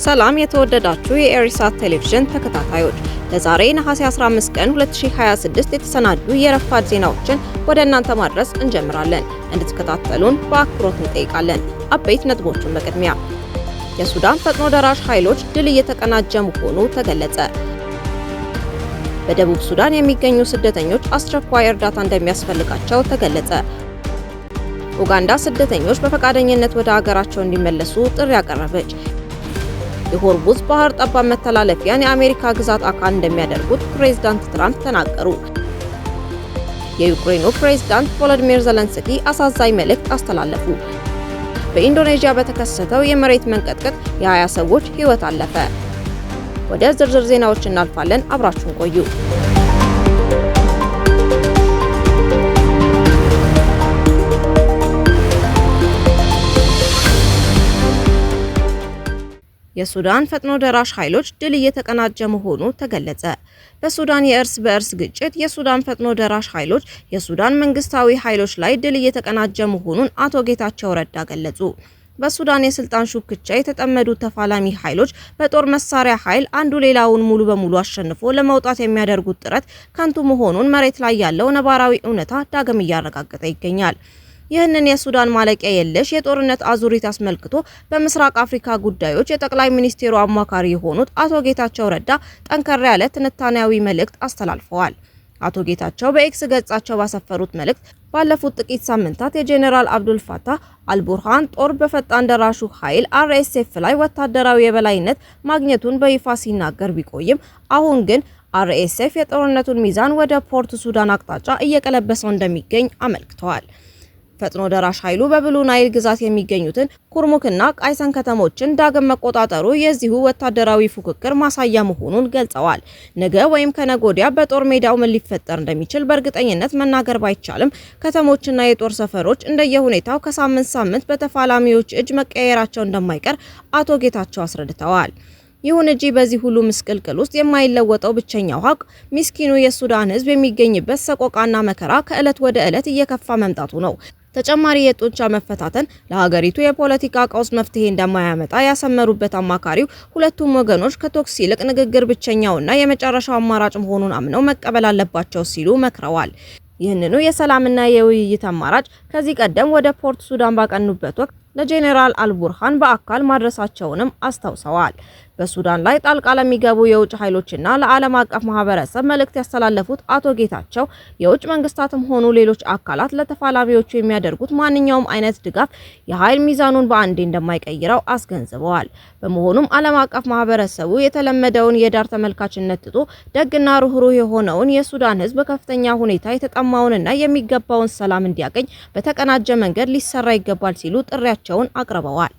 ሰላም የተወደዳችሁ የኤሪሳት ቴሌቪዥን ተከታታዮች፣ ለዛሬ ነሐሴ 15 ቀን 2026 የተሰናዱ የረፋድ ዜናዎችን ወደ እናንተ ማድረስ እንጀምራለን። እንድትከታተሉን በአክብሮት እንጠይቃለን። አበይት ነጥቦቹን በቅድሚያ የሱዳን ፈጥኖ ደራሽ ኃይሎች ድል እየተቀናጀ መሆኑ ተገለጸ። በደቡብ ሱዳን የሚገኙ ስደተኞች አስቸኳይ እርዳታ እንደሚያስፈልጋቸው ተገለጸ። ኡጋንዳ ስደተኞች በፈቃደኝነት ወደ ሀገራቸው እንዲመለሱ ጥሪ አቀረበች። የሆርሙዝ ባህር ጠባብ መተላለፊያን የአሜሪካ ግዛት አካል እንደሚያደርጉት ፕሬዝዳንት ትራምፕ ተናገሩ። የዩክሬኑ ፕሬዝዳንት ቮሎዲሚር ዘለንስኪ አሳዛኝ መልእክት አስተላለፉ። በኢንዶኔዥያ በተከሰተው የመሬት መንቀጥቀጥ የ20 ሰዎች ሕይወት አለፈ። ወደ ዝርዝር ዜናዎች እናልፋለን። አብራችሁን ቆዩ። የሱዳን ፈጥኖ ደራሽ ኃይሎች ድል እየተቀናጀ መሆኑ ተገለጸ። በሱዳን የእርስ በእርስ ግጭት የሱዳን ፈጥኖ ደራሽ ኃይሎች የሱዳን መንግስታዊ ኃይሎች ላይ ድል እየተቀናጀ መሆኑን አቶ ጌታቸው ረዳ ገለጹ። በሱዳን የስልጣን ሹክቻ የተጠመዱ ተፋላሚ ኃይሎች በጦር መሳሪያ ኃይል አንዱ ሌላውን ሙሉ በሙሉ አሸንፎ ለመውጣት የሚያደርጉት ጥረት ከንቱ መሆኑን መሬት ላይ ያለው ነባራዊ እውነታ ዳግም እያረጋገጠ ይገኛል። ይህንን የሱዳን ማለቂያ የለሽ የጦርነት አዙሪት አስመልክቶ በምስራቅ አፍሪካ ጉዳዮች የጠቅላይ ሚኒስቴሩ አማካሪ የሆኑት አቶ ጌታቸው ረዳ ጠንከር ያለ ትንታኔያዊ መልእክት አስተላልፈዋል። አቶ ጌታቸው በኤክስ ገጻቸው ባሰፈሩት መልእክት ባለፉት ጥቂት ሳምንታት የጄኔራል አብዱል ፋታህ አልቡርሃን ጦር በፈጣን ደራሹ ኃይል አርኤስኤፍ ላይ ወታደራዊ የበላይነት ማግኘቱን በይፋ ሲናገር ቢቆይም አሁን ግን አርኤስኤፍ የጦርነቱን ሚዛን ወደ ፖርት ሱዳን አቅጣጫ እየቀለበሰው እንደሚገኝ አመልክተዋል። ፈጥኖ ደራሽ ኃይሉ በብሉ ናይል ግዛት የሚገኙትን ኩርሙክና ቃይሰን ከተሞችን ዳግም መቆጣጠሩ የዚሁ ወታደራዊ ፉክክር ማሳያ መሆኑን ገልጸዋል። ነገ ወይም ከነገ ወዲያ በጦር ሜዳው ምን ሊፈጠር እንደሚችል በእርግጠኝነት መናገር ባይቻልም ከተሞችና የጦር ሰፈሮች እንደየሁኔታው ከሳምንት ሳምንት በተፋላሚዎች እጅ መቀየራቸው እንደማይቀር አቶ ጌታቸው አስረድተዋል። ይሁን እንጂ በዚህ ሁሉ ምስቅልቅል ውስጥ የማይለወጠው ብቸኛው ሀቅ ሚስኪኑ የሱዳን ሕዝብ የሚገኝበት ሰቆቃና መከራ ከዕለት ወደ ዕለት እየከፋ መምጣቱ ነው። ተጨማሪ የጡንቻ መፈታተን ለሀገሪቱ የፖለቲካ ቀውስ መፍትሄ እንደማያመጣ ያሰመሩበት አማካሪው ሁለቱም ወገኖች ከቶክስ ይልቅ ንግግር ብቸኛውና የመጨረሻው አማራጭ መሆኑን አምነው መቀበል አለባቸው ሲሉ መክረዋል። ይህንኑ የሰላምና የውይይት አማራጭ ከዚህ ቀደም ወደ ፖርት ሱዳን ባቀኑበት ወቅት ለጄኔራል አልቡርሃን በአካል ማድረሳቸውንም አስታውሰዋል። በሱዳን ላይ ጣልቃ ለሚገቡ የውጭ ኃይሎችና ለዓለም አቀፍ ማህበረሰብ መልእክት ያስተላለፉት አቶ ጌታቸው የውጭ መንግስታትም ሆኑ ሌሎች አካላት ለተፋላሚዎቹ የሚያደርጉት ማንኛውም አይነት ድጋፍ የኃይል ሚዛኑን በአንዴ እንደማይቀይረው አስገንዝበዋል። በመሆኑም ዓለም አቀፍ ማህበረሰቡ የተለመደውን የዳር ተመልካችነት ትቶ ደግና ሩህሩህ የሆነውን የሱዳን ህዝብ ከፍተኛ ሁኔታ የተጠማውንና የሚገባውን ሰላም እንዲያገኝ በተቀናጀ መንገድ ሊሰራ ይገባል ሲሉ ጥሪያቸውን አቅርበዋል።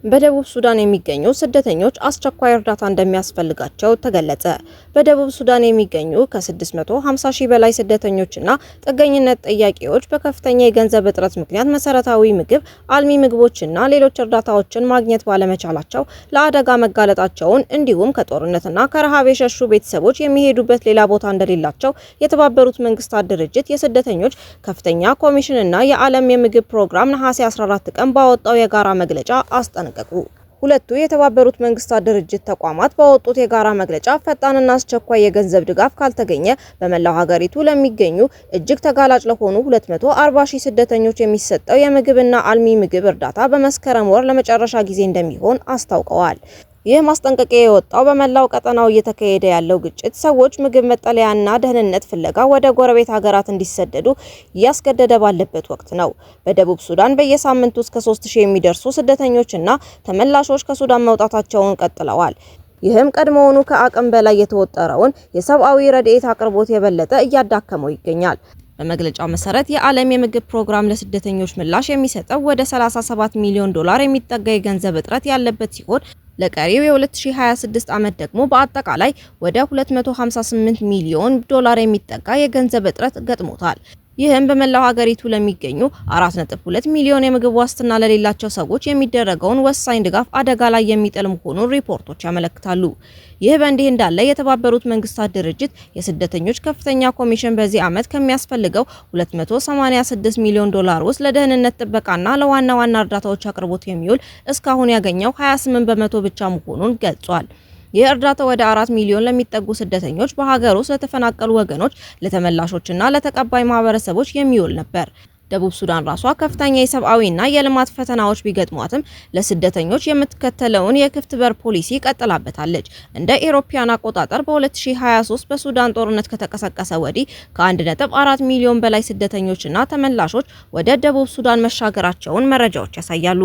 በደቡብ ሱዳን የሚገኙ ስደተኞች አስቸኳይ እርዳታ እንደሚያስፈልጋቸው ተገለጸ። በደቡብ ሱዳን የሚገኙ ከ650 ሺህ በላይ ስደተኞችና ጥገኝነት ጠያቂዎች በከፍተኛ የገንዘብ እጥረት ምክንያት መሰረታዊ ምግብ፣ አልሚ ምግቦችና ሌሎች እርዳታዎችን ማግኘት ባለመቻላቸው ለአደጋ መጋለጣቸውን እንዲሁም ከጦርነትና ከረሃብ የሸሹ ቤተሰቦች የሚሄዱበት ሌላ ቦታ እንደሌላቸው የተባበሩት መንግስታት ድርጅት የስደተኞች ከፍተኛ ኮሚሽንና የዓለም የምግብ ፕሮግራም ነሐሴ 14 ቀን ባወጣው የጋራ መግለጫ አስጠነቀቁ። ሁለቱ የተባበሩት መንግስታት ድርጅት ተቋማት ባወጡት የጋራ መግለጫ ፈጣንና አስቸኳይ የገንዘብ ድጋፍ ካልተገኘ በመላው ሀገሪቱ ለሚገኙ እጅግ ተጋላጭ ለሆኑ 240 ሺህ ስደተኞች የሚሰጠው የምግብና አልሚ ምግብ እርዳታ በመስከረም ወር ለመጨረሻ ጊዜ እንደሚሆን አስታውቀዋል። ይህ ማስጠንቀቂያ የወጣው በመላው ቀጠናው እየተካሄደ ያለው ግጭት ሰዎች ምግብ፣ መጠለያና ደህንነት ፍለጋ ወደ ጎረቤት ሀገራት እንዲሰደዱ እያስገደደ ባለበት ወቅት ነው። በደቡብ ሱዳን በየሳምንቱ እስከ 3000 የሚደርሱ ስደተኞችና ተመላሾች ከሱዳን መውጣታቸውን ቀጥለዋል። ይህም ቀድሞውኑ ከአቅም በላይ የተወጠረውን የሰብአዊ ረድኤት አቅርቦት የበለጠ እያዳከመው ይገኛል። በመግለጫው መሰረት የዓለም የምግብ ፕሮግራም ለስደተኞች ምላሽ የሚሰጠው ወደ 37 ሚሊዮን ዶላር የሚጠጋ የገንዘብ እጥረት ያለበት ሲሆን ለቀሪው የ2026 ዓመት ደግሞ በአጠቃላይ ወደ 258 ሚሊዮን ዶላር የሚጠጋ የገንዘብ እጥረት ገጥሞታል። ይህም በመላው ሀገሪቱ ለሚገኙ 4.2 ሚሊዮን የምግብ ዋስትና ለሌላቸው ሰዎች የሚደረገውን ወሳኝ ድጋፍ አደጋ ላይ የሚጥል መሆኑን ሪፖርቶች ያመለክታሉ። ይህ በእንዲህ እንዳለ የተባበሩት መንግስታት ድርጅት የስደተኞች ከፍተኛ ኮሚሽን በዚህ ዓመት ከሚያስፈልገው 286 ሚሊዮን ዶላር ውስጥ ለደህንነት ጥበቃና ለዋና ዋና እርዳታዎች አቅርቦት የሚውል እስካሁን ያገኘው 28 በመቶ ብቻ መሆኑን ገልጿል። ይህ እርዳታ ወደ 4 ሚሊዮን ለሚጠጉ ስደተኞች፣ በሀገር ውስጥ ለተፈናቀሉ ወገኖች፣ ለተመላሾችና ለተቀባይ ማህበረሰቦች የሚውል ነበር። ደቡብ ሱዳን ራሷ ከፍተኛ የሰብአዊና የልማት ፈተናዎች ቢገጥሟትም ለስደተኞች የምትከተለውን የክፍት በር ፖሊሲ ቀጥላበታለች። እንደ ኢሮፒያን አቆጣጠር በ2023 በሱዳን ጦርነት ከተቀሰቀሰ ወዲህ ከ1.4 ሚሊዮን በላይ ስደተኞችና ተመላሾች ወደ ደቡብ ሱዳን መሻገራቸውን መረጃዎች ያሳያሉ።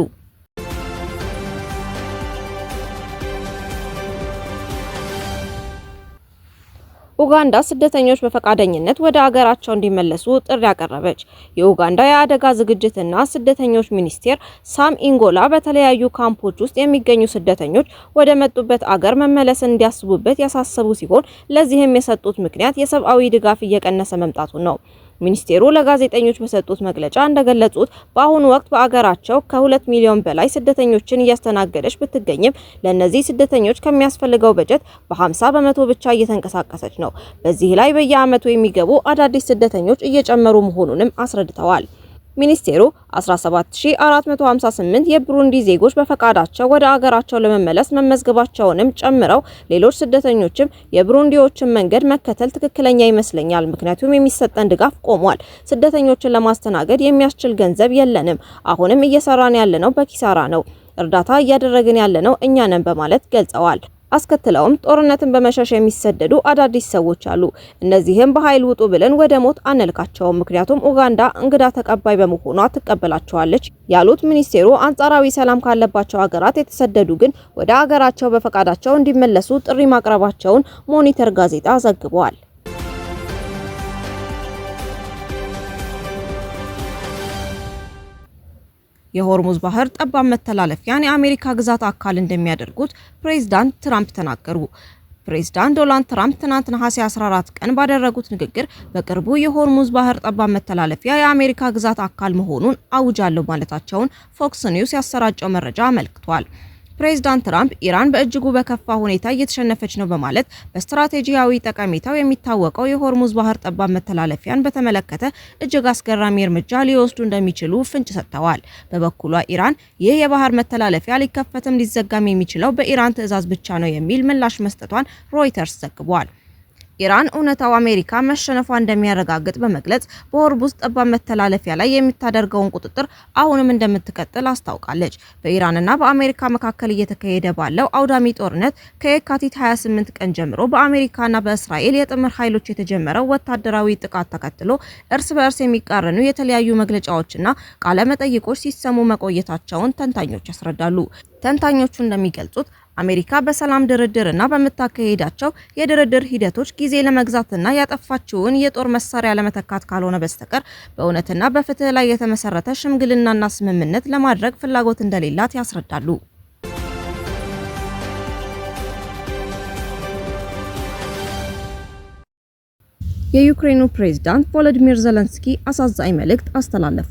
ኡጋንዳ ስደተኞች በፈቃደኝነት ወደ አገራቸው እንዲመለሱ ጥሪ ያቀረበች። የኡጋንዳ የአደጋ ዝግጅትና ስደተኞች ሚኒስቴር ሳም ኢንጎላ በተለያዩ ካምፖች ውስጥ የሚገኙ ስደተኞች ወደ መጡበት አገር መመለስን እንዲያስቡበት ያሳሰቡ ሲሆን ለዚህም የሰጡት ምክንያት የሰብአዊ ድጋፍ እየቀነሰ መምጣቱን ነው። ሚኒስቴሩ ለጋዜጠኞች በሰጡት መግለጫ እንደገለጹት በአሁኑ ወቅት በአገራቸው ከ2 ሚሊዮን በላይ ስደተኞችን እያስተናገደች ብትገኝም ለእነዚህ ስደተኞች ከሚያስፈልገው በጀት በ50 በመቶ ብቻ እየተንቀሳቀሰች ነው። በዚህ ላይ በየዓመቱ የሚገቡ አዳዲስ ስደተኞች እየጨመሩ መሆኑንም አስረድተዋል። ሚኒስቴሩ 17458 የብሩንዲ ዜጎች በፈቃዳቸው ወደ አገራቸው ለመመለስ መመዝገባቸውንም ጨምረው ሌሎች ስደተኞችም የብሩንዲዎችን መንገድ መከተል ትክክለኛ ይመስለኛል፣ ምክንያቱም የሚሰጠን ድጋፍ ቆሟል። ስደተኞችን ለማስተናገድ የሚያስችል ገንዘብ የለንም። አሁንም እየሰራን ያለነው በኪሳራ ነው። እርዳታ እያደረግን ያለነው እኛ ነን በማለት ገልጸዋል። አስከትለውም ጦርነትን በመሸሽ የሚሰደዱ አዳዲስ ሰዎች አሉ። እነዚህም በኃይል ውጡ ብለን ወደ ሞት አንልካቸውም፣ ምክንያቱም ኡጋንዳ እንግዳ ተቀባይ በመሆኗ ትቀበላቸዋለች ያሉት ሚኒስቴሩ አንጻራዊ ሰላም ካለባቸው ሀገራት የተሰደዱ ግን ወደ ሀገራቸው በፈቃዳቸው እንዲመለሱ ጥሪ ማቅረባቸውን ሞኒተር ጋዜጣ ዘግቧል። የሆርሙዝ ባህር ጠባብ መተላለፊያን የአሜሪካ ግዛት አካል እንደሚያደርጉት ፕሬዝዳንት ትራምፕ ተናገሩ። ፕሬዝዳንት ዶናልድ ትራምፕ ትናንት ነሐሴ 14 ቀን ባደረጉት ንግግር በቅርቡ የሆርሙዝ ባህር ጠባብ መተላለፊያ የአሜሪካ ግዛት አካል መሆኑን አውጃለሁ ማለታቸውን ፎክስ ኒውስ ያሰራጨው መረጃ አመልክቷል። ፕሬዝዳንት ትራምፕ ኢራን በእጅጉ በከፋ ሁኔታ እየተሸነፈች ነው በማለት በስትራቴጂያዊ ጠቀሜታው የሚታወቀው የሆርሙዝ ባህር ጠባብ መተላለፊያን በተመለከተ እጅግ አስገራሚ እርምጃ ሊወስዱ እንደሚችሉ ፍንጭ ሰጥተዋል። በበኩሏ ኢራን ይህ የባህር መተላለፊያ ሊከፈትም ሊዘጋም የሚችለው በኢራን ትዕዛዝ ብቻ ነው የሚል ምላሽ መስጠቷን ሮይተርስ ዘግቧል። ኢራን እውነታው አሜሪካ መሸነፏ እንደሚያረጋግጥ በመግለጽ በሆርሙዝ ጠባብ መተላለፊያ ላይ የምታደርገውን ቁጥጥር አሁንም እንደምትቀጥል አስታውቃለች። በኢራንና በአሜሪካ መካከል እየተካሄደ ባለው አውዳሚ ጦርነት ከየካቲት 28 ቀን ጀምሮ በአሜሪካና በእስራኤል የጥምር ኃይሎች የተጀመረው ወታደራዊ ጥቃት ተከትሎ እርስ በእርስ የሚቃረኑ የተለያዩ መግለጫዎችና ቃለ መጠይቆች ሲሰሙ መቆየታቸውን ተንታኞች ያስረዳሉ። ተንታኞቹ እንደሚገልጹት አሜሪካ በሰላም ድርድርና በምታካሄዳቸው የድርድር ሂደቶች ጊዜ ለመግዛትና ያጠፋችውን የጦር መሳሪያ ለመተካት ካልሆነ በስተቀር በእውነትና በፍትህ ላይ የተመሰረተ ሽምግልናና ስምምነት ለማድረግ ፍላጎት እንደሌላት ያስረዳሉ። የዩክሬኑ ፕሬዝዳንት ቮሎዲሚር ዘለንስኪ አሳዛኝ መልእክት አስተላለፉ።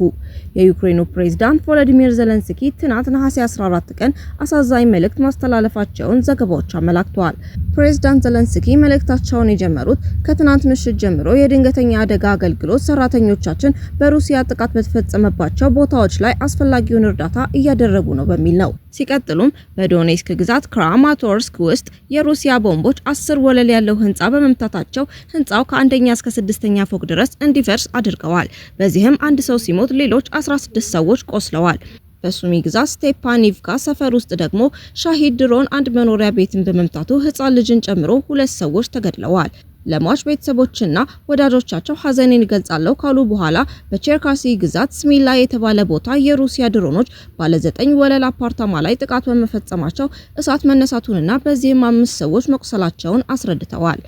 የዩክሬኑ ፕሬዝዳንት ቮሎዲሚር ዘለንስኪ ትናንት ነሐሴ 14 ቀን አሳዛኝ መልእክት ማስተላለፋቸውን ዘገባዎች አመላክተዋል። ፕሬዝዳንት ዘለንስኪ መልእክታቸውን የጀመሩት ከትናንት ምሽት ጀምሮ የድንገተኛ አደጋ አገልግሎት ሰራተኞቻችን በሩሲያ ጥቃት በተፈጸመባቸው ቦታዎች ላይ አስፈላጊውን እርዳታ እያደረጉ ነው በሚል ነው። ሲቀጥሉም በዶኔስክ ግዛት ክራማቶርስክ ውስጥ የሩሲያ ቦምቦች 10 ወለል ያለው ህንጻ በመምታታቸው ህንጻው ከአንደኛ እስከ 6ኛ ፎቅ ድረስ እንዲፈርስ አድርገዋል። በዚህም አንድ ሰው ሲሞት ሌሎች 16 ሰዎች ቆስለዋል። በሱሚ ግዛት ስቴፓኒቭካ ሰፈር ውስጥ ደግሞ ሻሂድ ድሮን አንድ መኖሪያ ቤትን በመምታቱ ህፃን ልጅን ጨምሮ 2 ሰዎች ተገድለዋል። ለሟች ቤተሰቦችና ወዳጆቻቸው ሐዘኔን እገልጻለሁ ካሉ በኋላ በቼርካሲ ግዛት ስሚላ የተባለ ቦታ የሩሲያ ድሮኖች ባለ 9 ወለል አፓርታማ ላይ ጥቃት በመፈጸማቸው እሳት መነሳቱንና በዚህም 5 ሰዎች መቁሰላቸውን አስረድተዋል።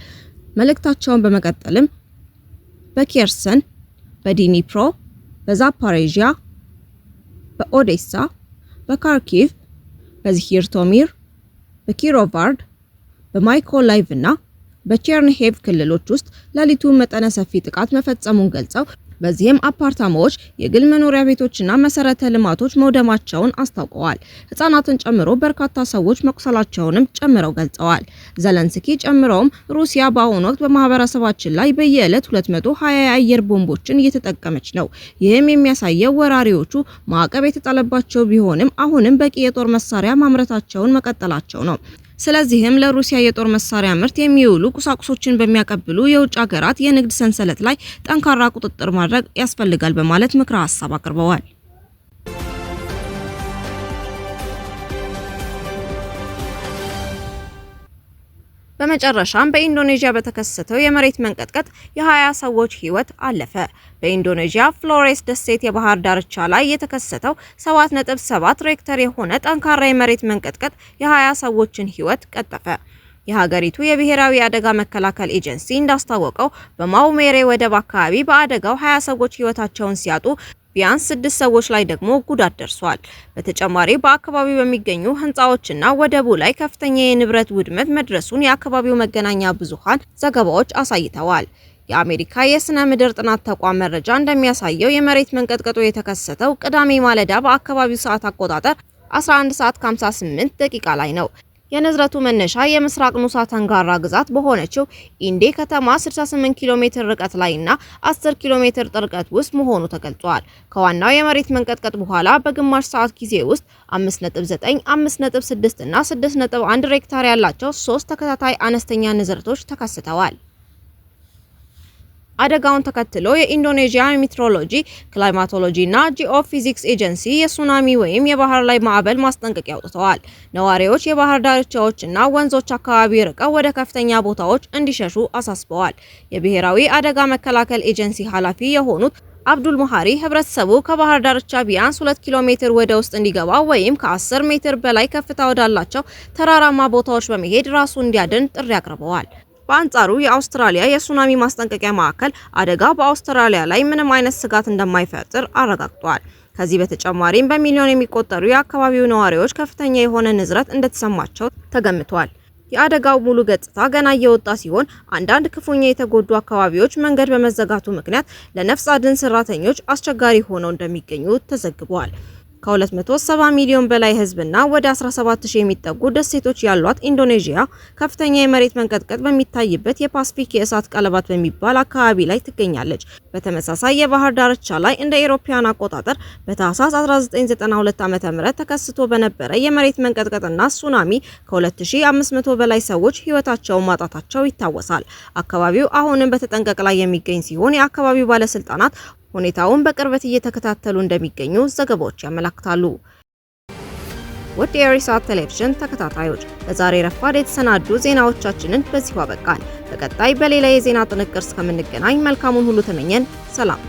መልእክታቸውን በመቀጠልም በኬርሰን፣ በዲኒፕሮ፣ በዛፓሬዥያ፣ በኦዴሳ፣ በካርኪቭ፣ በዚሂርቶሚር፣ በኪሮቫርድ፣ በማይኮላይቭ እና በቼርኒሄቭ ክልሎች ውስጥ ሌሊቱን መጠነ ሰፊ ጥቃት መፈጸሙን ገልጸው በዚህም አፓርታማዎች፣ የግል መኖሪያ ቤቶችና መሰረተ ልማቶች መውደማቸውን አስታውቀዋል። ህጻናትን ጨምሮ በርካታ ሰዎች መቁሰላቸውንም ጨምረው ገልጸዋል። ዘለንስኪ ጨምረውም ሩሲያ በአሁኑ ወቅት በማህበረሰባችን ላይ በየዕለት 220 የአየር ቦምቦችን እየተጠቀመች ነው። ይህም የሚያሳየው ወራሪዎቹ ማዕቀብ የተጣለባቸው ቢሆንም አሁንም በቂ የጦር መሳሪያ ማምረታቸውን መቀጠላቸው ነው። ስለዚህም ለሩሲያ የጦር መሳሪያ ምርት የሚውሉ ቁሳቁሶችን በሚያቀብሉ የውጭ ሀገራት የንግድ ሰንሰለት ላይ ጠንካራ ቁጥጥር ማድረግ ያስፈልጋል በማለት ምክረ ሀሳብ አቅርበዋል። በመጨረሻም በኢንዶኔዥያ በተከሰተው የመሬት መንቀጥቀጥ የ20 ሰዎች ህይወት አለፈ። በኢንዶኔዥያ ፍሎሬስ ደሴት የባህር ዳርቻ ላይ የተከሰተው 7.7 ሬክተር የሆነ ጠንካራ የመሬት መንቀጥቀጥ የ20 ሰዎችን ህይወት ቀጠፈ። የሀገሪቱ የብሔራዊ አደጋ መከላከል ኤጀንሲ እንዳስታወቀው በማኡሜሬ ወደብ አካባቢ በአደጋው 20 ሰዎች ህይወታቸውን ሲያጡ ቢያንስ 6 ሰዎች ላይ ደግሞ ጉዳት ደርሷል። በተጨማሪ በአካባቢው በሚገኙ ህንጻዎችና ወደቡ ላይ ከፍተኛ የንብረት ውድመት መድረሱን የአካባቢው መገናኛ ብዙሃን ዘገባዎች አሳይተዋል። የአሜሪካ የስነ ምድር ጥናት ተቋም መረጃ እንደሚያሳየው የመሬት መንቀጥቀጡ የተከሰተው ቅዳሜ ማለዳ በአካባቢው ሰዓት አቆጣጠር 11 ሰዓት ከ58 ደቂቃ ላይ ነው። የንዝረቱ መነሻ የምስራቅ ኑሳ ተንጋራ ግዛት በሆነችው ኢንዴ ከተማ 68 ኪሎ ሜትር ርቀት ላይና 10 ኪሎ ሜትር ጥልቀት ውስጥ መሆኑ ተገልጿል። ከዋናው የመሬት መንቀጥቀጥ በኋላ በግማሽ ሰዓት ጊዜ ውስጥ 5.9፣ 5.6 እና 6.1 ሬክተር ያላቸው 3 ተከታታይ አነስተኛ ንዝረቶች ተከስተዋል። አደጋውን ተከትሎ የኢንዶኔዥያ ሜትሮሎጂ፣ ክላይማቶሎጂ እና ጂኦፊዚክስ ኤጀንሲ የሱናሚ ወይም የባህር ላይ ማዕበል ማስጠንቀቂያ አውጥተዋል። ነዋሪዎች የባህር ዳርቻዎች እና ወንዞች አካባቢ ርቀው ወደ ከፍተኛ ቦታዎች እንዲሸሹ አሳስበዋል። የብሔራዊ አደጋ መከላከል ኤጀንሲ ኃላፊ የሆኑት አብዱል መሐሪ ህብረተሰቡ ከባህር ዳርቻ ቢያንስ 2 ኪሎ ሜትር ወደ ውስጥ እንዲገባ ወይም ከ10 ሜትር በላይ ከፍታ ወዳላቸው ተራራማ ቦታዎች በመሄድ ራሱን እንዲያድን ጥሪ አቅርበዋል። በአንጻሩ የአውስትራሊያ የሱናሚ ማስጠንቀቂያ ማዕከል አደጋው በአውስትራሊያ ላይ ምንም አይነት ስጋት እንደማይፈጥር አረጋግጧል። ከዚህ በተጨማሪም በሚሊዮን የሚቆጠሩ የአካባቢው ነዋሪዎች ከፍተኛ የሆነ ንዝረት እንደተሰማቸው ተገምቷል። የአደጋው ሙሉ ገጽታ ገና እየወጣ ሲሆን አንዳንድ ክፉኛ የተጎዱ አካባቢዎች መንገድ በመዘጋቱ ምክንያት ለነፍስ አድን ሰራተኞች አስቸጋሪ ሆነው እንደሚገኙ ተዘግቧል። ከ270 ሚሊዮን በላይ ህዝብና ወደ 17000 የሚጠጉ ደሴቶች ያሏት ኢንዶኔዥያ ከፍተኛ የመሬት መንቀጥቀጥ በሚታይበት የፓሲፊክ የእሳት ቀለበት በሚባል አካባቢ ላይ ትገኛለች። በተመሳሳይ የባህር ዳርቻ ላይ እንደ አውሮፓውያን አቆጣጠር በታህሳስ 1992 ዓ.ም ተከስቶ በነበረ የመሬት መንቀጥቀጥና ሱናሚ ከ2500 በላይ ሰዎች ህይወታቸውን ማጣታቸው ይታወሳል። አካባቢው አሁንም በተጠንቀቅ ላይ የሚገኝ ሲሆን የአካባቢው ባለስልጣናት ሁኔታውን በቅርበት እየተከታተሉ እንደሚገኙ ዘገባዎች ያመለክታሉ። ውድ የኢሳት ቴሌቪዥን ተከታታዮች ለዛሬ ረፋድ የተሰናዱ ዜናዎቻችንን በዚሁ አበቃን። በቀጣይ በሌላ የዜና ጥንቅር እስከምንገናኝ መልካሙን ሁሉ ተመኘን። ሰላም።